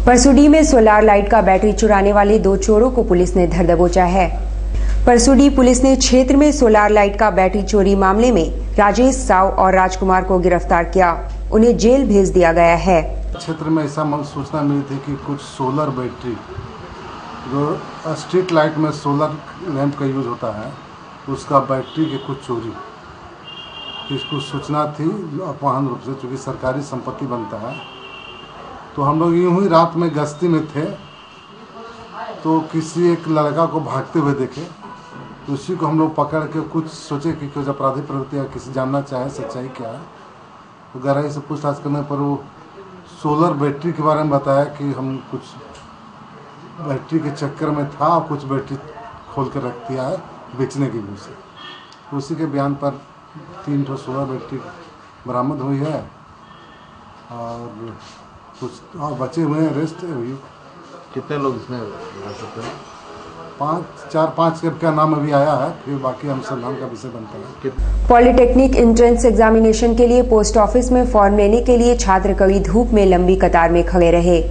परसुडी में solar light का battery चुराने वाले 2 चोरों को पुलिस ने धर दबोचा है। परसुडी पुलिस ने क्षेत्र में सोलार लाइट का बैटरी चोरी मामले में राजेश साव और राजकुमार को गिरफ्तार किया। उन्हें जेल भेज दिया गया है। क्षेत्र में ऐसा सूचना मिली थी कि कुछ सोलर बैटरी जो स्ट्रीट लाइट में सोलर लैंप का यूज होता है, उसका बैटरी के कुछ चोरी, इसको सूचना थी अपहरण रूप से, चूँकि सरकारी संपत्ति बनता है। तो हम लोग यूं ही रात में गश्ती में थे तो किसी एक लड़का को भागते हुए देखे, तो उसी को हम लोग पकड़ के कुछ सोचे कि कुछ अपराधी प्रवृत्ति या किसी जानना चाहे सच्चाई क्या है। तो गहराई से पूछताछ करने पर वो सोलर बैटरी के बारे में बताया कि हम कुछ बैटरी के चक्कर में था, कुछ बैटरी खोल कर रख दिया है बेचने की वजह से। उसी के बयान पर 3 सोलर बैटरी बरामद हुई है और कुछ और बचे हुए हैं, रेस्ट हुई। कितने लोग इसमें आ सकते हैं? 4-5 का नाम अभी आया है, फिर बाकी अनुसंधान का विषय बनता है। पॉलिटेक्निक एंट्रेंस एग्जामिनेशन के लिए पोस्ट ऑफिस में फॉर्म लेने के लिए छात्र कड़ी धूप में लंबी कतार में खड़े रहे।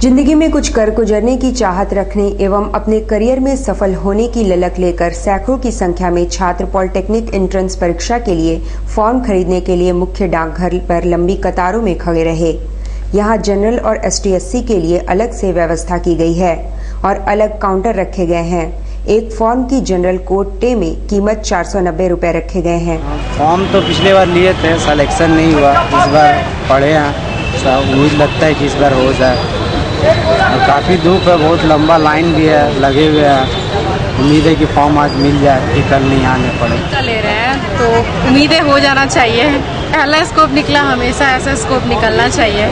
जिंदगी में कुछ कर गुजरने की चाहत रखने एवं अपने करियर में सफल होने की ललक लेकर सैकड़ों की संख्या में छात्र पॉलिटेक्निक एंट्रेंस परीक्षा के लिए फॉर्म खरीदने के लिए मुख्य डाकघर पर लंबी कतारों में खड़े रहे। यहाँ जनरल और ST/SC के लिए अलग से व्यवस्था की गई है और अलग काउंटर रखे गए हैं। एक फॉर्म की जनरल कोटे में कीमत 490 रुपए रखे गए हैं। फॉर्म तो पिछले बार लिए थे, सिलेक्शन नहीं हुआ, इस बार पढ़े हैं, सब उम्मीद लगता है कि इस बार हो जाए। काफ़ी धूप है, बहुत लंबा लाइन भी है, लगे हुए हैं। उम्मीद है कि फॉर्म आज मिल जाए कि कल नहीं आने पड़े। ले रहे हैं तो उम्मीदें हो जाना चाहिए। पहला स्कोप निकला, हमेशा ऐसा स्कोप निकलना चाहिए।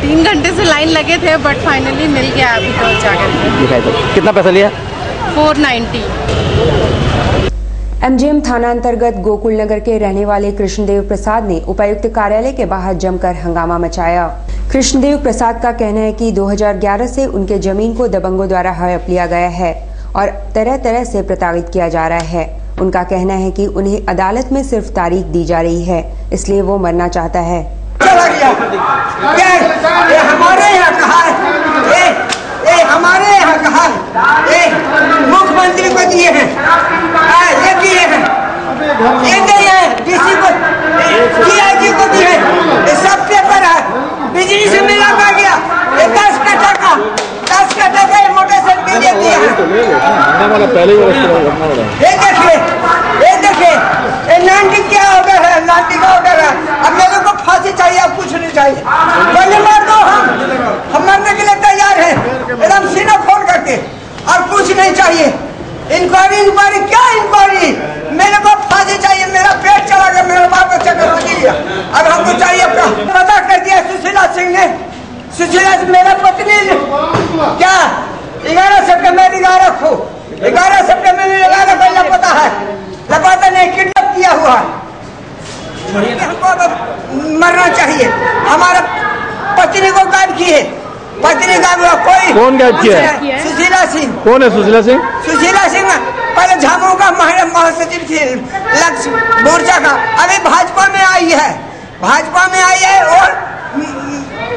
3 घंटे से लाइन लगे थे बट फाइनली मिल गया अभी तो जाकर। कितना पैसा लिया? 490। MGM थाना अंतर्गत गोकुल नगर के रहने वाले कृष्णदेव प्रसाद ने उपायुक्त कार्यालय के बाहर जमकर हंगामा मचाया। कृष्णदेव प्रसाद का कहना है कि 2011 से उनके जमीन को दबंगों द्वारा हड़प लिया गया है और तरह तरह से प्रताड़ित किया जा रहा है। उनका कहना है कि उन्हें अदालत में सिर्फ तारीख दी जा रही है, इसलिए वो मरना चाहता है। ये हमारे यहाँ कहा है, ये हमारे यहाँ कहा है, मुख्यमंत्री को दिए हैं, ये दिए हैं, ये नहीं है, DC को, DIG को दिए, ये सब पेपर है। बिजली से मिला पा गया, ये 10 कट्ठा का ये मोटरसाइकिल के लिए दिया है। ये देखिए, ये 90 क्या ऑर्डर है, 90 का ऑर्डर है। अब मेरे को फांसी चाहिए, अब कुछ नहीं चाहिए, गोली मार दो, हम मरने के लिए तैयार हैं, एकदम सीना फोड़ करके, और कुछ नहीं चाहिए। इंक्वायरी क्या इंक्वायरी, मेरे को फांसी चाहिए, मेरा पेट चला गया, मेरा बाल बच्चा का फांसी लिया, अब हमको चाहिए अपना। पता कर दिया सुशीला सिंह ने, सुशीला मेरा पत्नी क्या 11 सितंबर 11 को 11 सितंबर में 11 को लापता है, लापता नहीं, किडनैप किया हुआ है। हमको मरना चाहिए। हमारा पत्नी को गायब की है, पत्नी गायब हुआ, कोई कौन गायब किया है? सुशीला सिंह। कौन है सुशीला सिंह? सुशीला सिंह पहले झामुमो का महासचिव थी, लक्ष्य मोर्चा का, अभी भाजपा में आई है, भाजपा में आई है और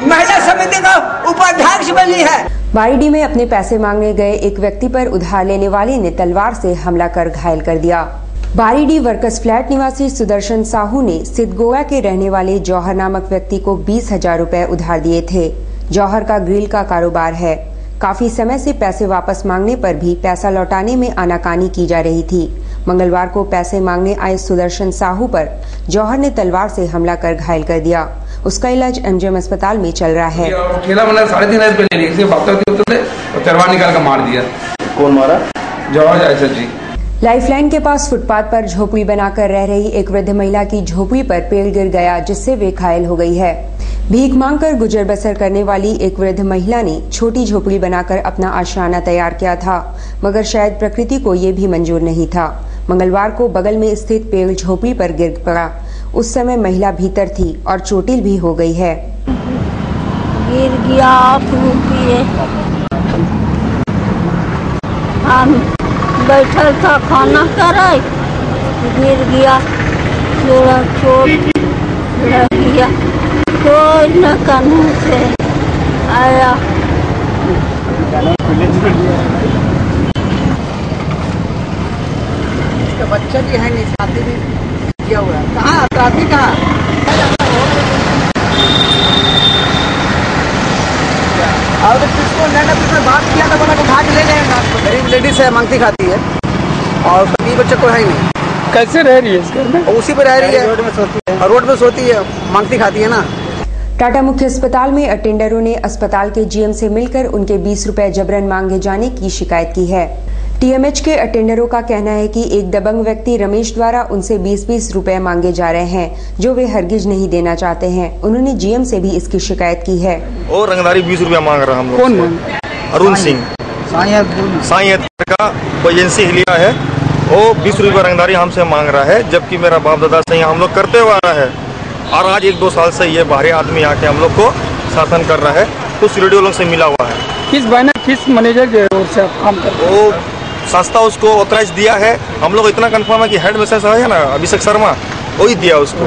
महिला समिति का उपाध्यक्ष बनी है। बारीडी में अपने पैसे मांगने गए एक व्यक्ति पर उधार लेने वाले ने तलवार से हमला कर घायल कर दिया। बारीडी वर्कर्स फ्लैट निवासी सुदर्शन साहू ने सिद्धगोवा के रहने वाले जौहर नामक व्यक्ति को 20,000 रुपए उधार दिए थे। जौहर का ग्रिल का कारोबार है। काफी समय से पैसे वापस मांगने पर भी पैसा लौटाने में आनाकानी की जा रही थी। मंगलवार को पैसे मांगने आए सुदर्शन साहू पर जौहर ने तलवार से हमला कर घायल कर दिया। उसका इलाज MGM अस्पताल में चल रहा है। ठेला बना 3.5 रुपए ले लिए, और तलवार निकाल कर मार दिया। कौन मारा? जौहर जी। लाइफलाइन के पास फुटपाथ पर झोपड़ी बनाकर रह रही एक वृद्ध महिला की झोपड़ी पर पेड़ गिर गया, जिससे वे घायल हो गई है। भीख मांगकर गुजर बसर करने वाली एक वृद्ध महिला ने छोटी झोपड़ी बनाकर अपना आशियाना तैयार किया था, मगर शायद प्रकृति को ये भी मंजूर नहीं था। मंगलवार को बगल में स्थित पेड़ झोपड़ी पर गिर पड़ा। उस समय महिला भीतर थी और चोटिल भी हो गई है। गिर गया, आप रुकिए, हम बैठल था खाना करे, गिर गया, थोड़ा चोट लग गया, कोई न कानून से आया बच्चा भी है नहीं, शादी भी किया हुआ है। कहाँ ट्रैफिक कहाँ? और किसको मैंने बात किया था, बोला उठा के ले जाएंगे आपको। गरीब लेडीज है, मांगती खाती है और बीवी बच्चे को है ही नहीं। कैसे रह रही है इस घर में? उसी पे रह रही है, रोड पे सोती है, मांगती खाती है ना। टाटा मुख्य अस्पताल में अटेंडरों ने अस्पताल के जीएम से मिलकर उनके 20 रुपए जबरन मांगे जाने की शिकायत की है। टीएमएच के अटेंडरों का कहना है कि एक दबंग व्यक्ति रमेश द्वारा उनसे 20-20 रुपए मांगे जा रहे हैं, जो वे हरगिज नहीं देना चाहते हैं। उन्होंने जीएम से भी इसकी शिकायत की है। और रंगदारी 20 रुपया मांग रहा हम लोग। कौन? अरुण सिंह साई का एजेंसी लिया है, वो 20 रुपया रंगदारी हमसे मांग रहा है, जबकि मेरा बाप दादा से हम लोग करते हुआ रहा है। और आज 1-2 साल से ये बाहरी आदमी आके हम लोग को शासन कर रहा है, कुछ रेडियो लोग से मिला हुआ है। किस मैनेजर के ओर से आप काम करते हैं? वो संस्था उसको ऑथराइज दिया है। हम लोग इतना कंफर्म है कि हेड मिसेस है ना अभिषेक शर्मा, वही दिया उसको।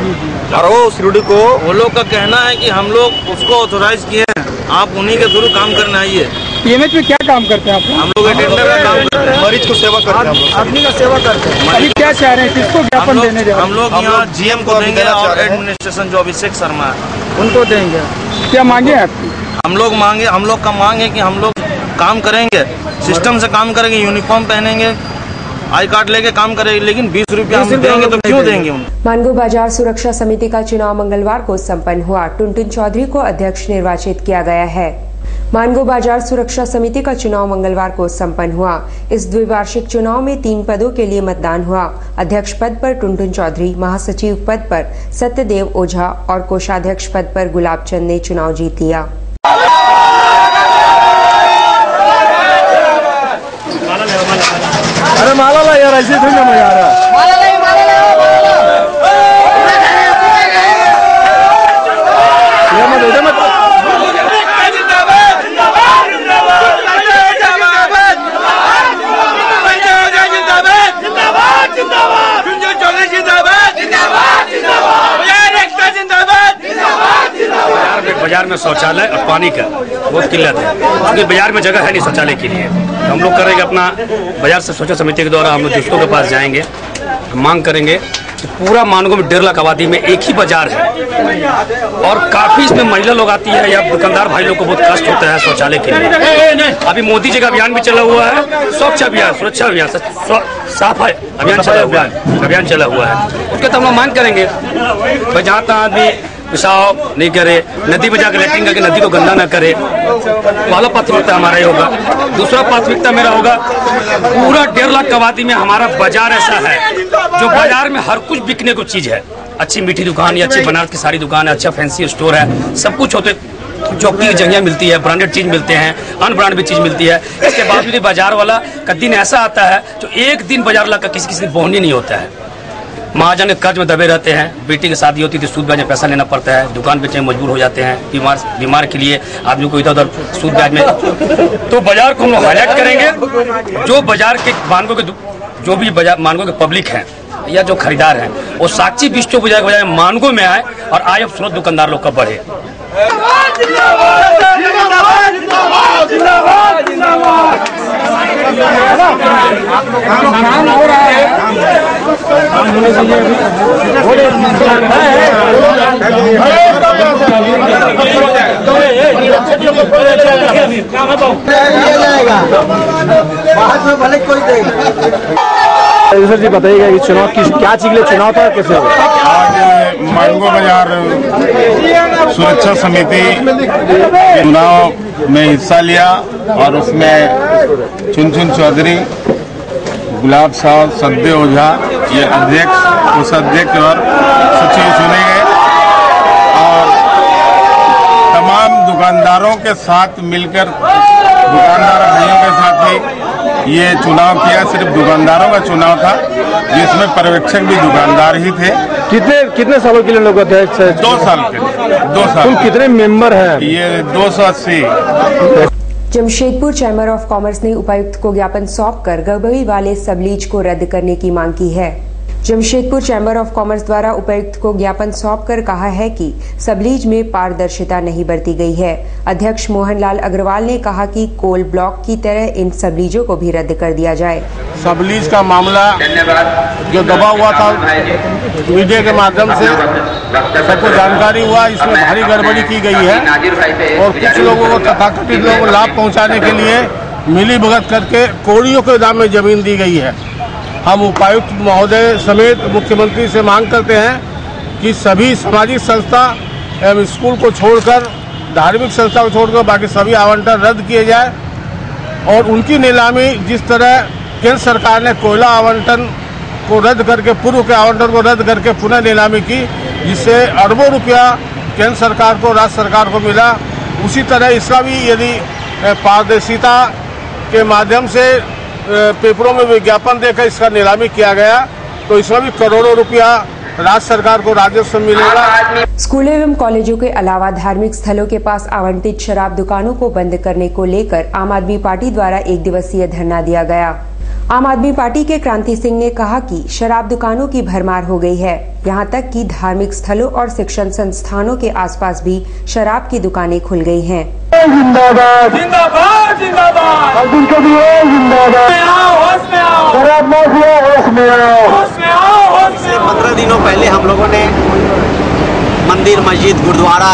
और वो सिरुडी को वो लोग का कहना है कि हम लोग उसको ऑथराइज किए हैं, आप उन्हीं के थ्रू काम करना आइए। टीएमएच में क्या काम करते हैं आप? हम लोग अटेंडर का काम करते हैं, मरीज को सेवा करते हैं, आदमी का सेवा करते हैं। अभी क्या चाह रहे हैं, किसको ज्ञापन देने जा रहे हैं? हम लोग यहाँ जीएम को देंगे और एडमिनिस्ट्रेशन जो अभिषेक शर्मा है उनको देंगे। क्या मांगे आपकी? हम लोग का मांग है कि हम लोग काम करेंगे, सिस्टम से काम करेंगे, यूनिफॉर्म पहनेंगे, आई कार्ड लेके काम करेंगे, लेकिन 20 रुपया हम देंगे तो क्यों देंगे उन्हें? मानगो बाजार सुरक्षा समिति का चुनाव मंगलवार को संपन्न हुआ। टुनटुन चौधरी को अध्यक्ष निर्वाचित किया गया है। मानगो बाजार सुरक्षा समिति का चुनाव मंगलवार को संपन्न हुआ। इस द्विवार्षिक चुनाव में 3 पदों के लिए मतदान हुआ। अध्यक्ष पद पर टुनटुन चौधरी, महासचिव पद पर सत्यदेव ओझा और कोषाध्यक्ष पद पर गुलाब चंद ने चुनाव जीत लिया। अरे माला ला यार, ऐसे थोड़ी ना मजा आ रहा है। बाजार में शौचालय और पानी का बहुत किल्लत है, क्योंकि बाजार में जगह है नहीं शौचालय के लिए। तो हम लोग करेंगे अपना बाजार से सुरक्षा समिति के द्वारा हम लोग दोस्तों के पास जाएंगे, मांग करेंगे कि पूरा मानगो में 1.5 लाख आबादी में एक ही बाजार है और काफी इसमें महिला लोग आती है या दुकानदार भाई लोग को बहुत कष्ट होता है शौचालय के लिए। अभी मोदी जी का अभियान भी चला हुआ है, स्वच्छ अभियान, सुरक्षा अभियान, सफाई अभियान चला हुआ है। उसके तो हम लोग मांग करेंगे भाई जहाँ तहाँ आदमी पेशाब नहीं करे, नदी में जाकर लेटरिंग करके नदी को गंदा न करे। पहला प्राथमिकता हमारा ही होगा। दूसरा प्राथमिकता मेरा होगा, पूरा 1.5 लाख आबादी में हमारा बाजार ऐसा है जो बाजार में हर कुछ बिकने को चीज है, अच्छी मीठी दुकान या अच्छी बनारस की सारी दुकान है, अच्छा फैंसी स्टोर है, सब कुछ होते, चौकी की जगह मिलती है, ब्रांडेड चीज मिलते हैं, अनब्रांड भी चीज मिलती है। इसके बावजूद बाजार वाला का दिन ऐसा आता है जो एक दिन बाजार वाला का किसी दिन बोहनी नहीं होता है। महाजन कर्ज में दबे रहते हैं, बेटी की शादी होती है तो सूद ब्याज में पैसा लेना पड़ता है, दुकान बेचने में मजबूर हो जाते हैं, बीमार के लिए आदमी को इधर उधर सूद ब्याज में। तो बाजार को हम लोग हाईलाइट करेंगे, जो बाजार के मानगो के जो भी बाजार मानगो के पब्लिक हैं या जो खरीदार हैं वो साक्षी बिस्टो बाजार के बजाय मानगो में आए और आय अब स्रोत दुकानदार लोग का बढ़े। काम हो रहा है, भले कोई सर जी बताइएगा कि चुनाव क्या चीज के लिए चुनाव था, कैसे होगा? आज मानगो बाजार सुरक्षा समिति चुनाव में हिस्सा लिया और उसमें चुनचुन चौधरी, गुलाब साहब, सत्यदेव ओझा ये अध्यक्ष, कोषाध्यक्ष और सचिव चुने गए और तमाम दुकानदारों के साथ मिलकर दुकानदार भाइयों के साथ ही ये चुनाव किया। सिर्फ दुकानदारों का चुनाव था जिसमें पर्यवेक्षक भी दुकानदार ही थे। कितने सालों के लिए लोग अध्यक्ष है? 2 साल के लिए। 2 साल। कुल कितने मेंबर हैं? ये 280। जमशेदपुर चैम्बर ऑफ कॉमर्स ने उपायुक्त को ज्ञापन सौंपकर गड़बड़ी वाले सबलीज को रद्द करने की मांग की है। जमशेदपुर चैम्बर ऑफ कॉमर्स द्वारा उपायुक्त को ज्ञापन सौंपकर कहा है कि सबलीज में पारदर्शिता नहीं बरती गई है। अध्यक्ष मोहनलाल अग्रवाल ने कहा कि कोल ब्लॉक की तरह इन सबलीजों को भी रद्द कर दिया जाए। सबलीज का मामला जो दबा हुआ था, मीडिया के माध्यम से सबको जानकारी हुआ, इसमें भारी गड़बड़ी की गई है और कुछ लोगों को तथाकथित लोगों को लाभ पहुँचाने के लिए मिली भगत करके कौड़ियों के दाम में जमीन दी गई है। हम उपायुक्त महोदय समेत मुख्यमंत्री से मांग करते हैं कि सभी सामाजिक संस्था एवं स्कूल को छोड़कर, धार्मिक संस्था को छोड़कर बाकी सभी आवंटन रद्द किए जाए और उनकी नीलामी जिस तरह केंद्र सरकार ने कोयला आवंटन को रद्द करके, पूर्व के आवंटन को रद्द करके पुनः नीलामी की, जिससे अरबों रुपया केंद्र सरकार को, राज्य सरकार को मिला, उसी तरह इसका भी यदि पारदर्शिता के माध्यम से पेपरों में विज्ञापन देकर इसका नीलामी किया गया तो इसमें भी करोड़ों रुपया राज्य सरकार को राजस्व मिलेगा। स्कूलों एवं कॉलेजों के अलावा धार्मिक स्थलों के पास आवंटित शराब दुकानों को बंद करने को लेकर आम आदमी पार्टी द्वारा 1 दिवसीय धरना दिया गया। आम आदमी पार्टी के क्रांति सिंह ने कहा कि शराब दुकानों की भरमार हो गई है, यहाँ तक कि धार्मिक स्थलों और शिक्षण संस्थानों के आसपास भी शराब की दुकानें खुल गई हैं। जिंदाबाद जिंदाबाद जिंदाबाद, अब्दुल कबीर जिंदाबाद, शराब माफिया होश में आओ, होश में आओ, होश में आओ। 15 दिनों पहले हम लोगों ने मंदिर, मस्जिद, गुरुद्वारा,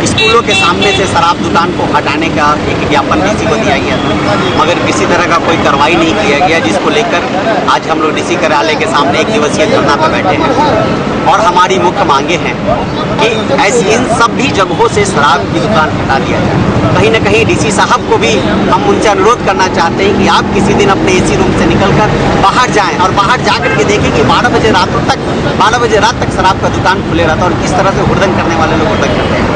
स्कूलों के सामने से शराब दुकान को हटाने का एक ज्ञापन डीसी को दिया गया था, मगर किसी तरह का कोई कार्रवाई नहीं किया गया, जिसको लेकर आज हम लोग डीसी कार्यालय के सामने 1 दिवसीय धरना पर बैठे हैं। और हमारी मुख्य मांगे हैं कि ऐसी इन सभी जगहों से शराब की दुकान हटा दिया जाए। कहीं न कहीं डीसी साहब को भी हम उनसे अनुरोध करना चाहते हैं कि आप किसी दिन अपने एसी रूम से निकलकर बाहर जाएं और बाहर जाकर के देखें कि 12 बजे रात तक शराब का दुकान खुले रहता है और किस तरह से हुड़दंग करने वाले लोग हुड़दंग करते हैं।